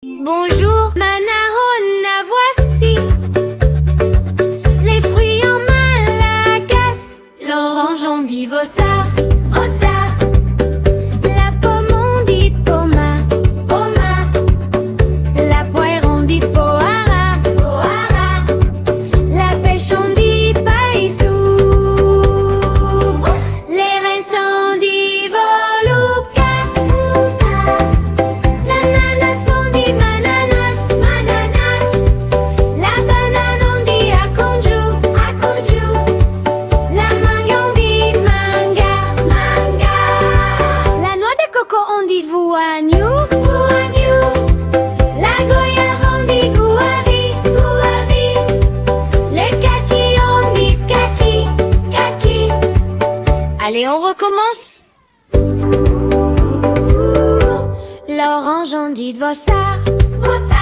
Bonjour, Manahona, voici les fruits en malagasy. L'orange on dit vossa, vossa. La pomme on dit poma, poma. La poire on dit poara, poara. La pêche on dit païsou. Les raisins on dit volupka. L'ananas on dit mananas, mananas. La banane on dit akonju, akonju. La mangue on dit manga, manga. La noix de coco on dit vougnou, vougnou. La goyave on dit gouavi, gouavi. Les kakis on dit kaki, kaki. Allez, on recommence. L'orange on dit vossa, vossa.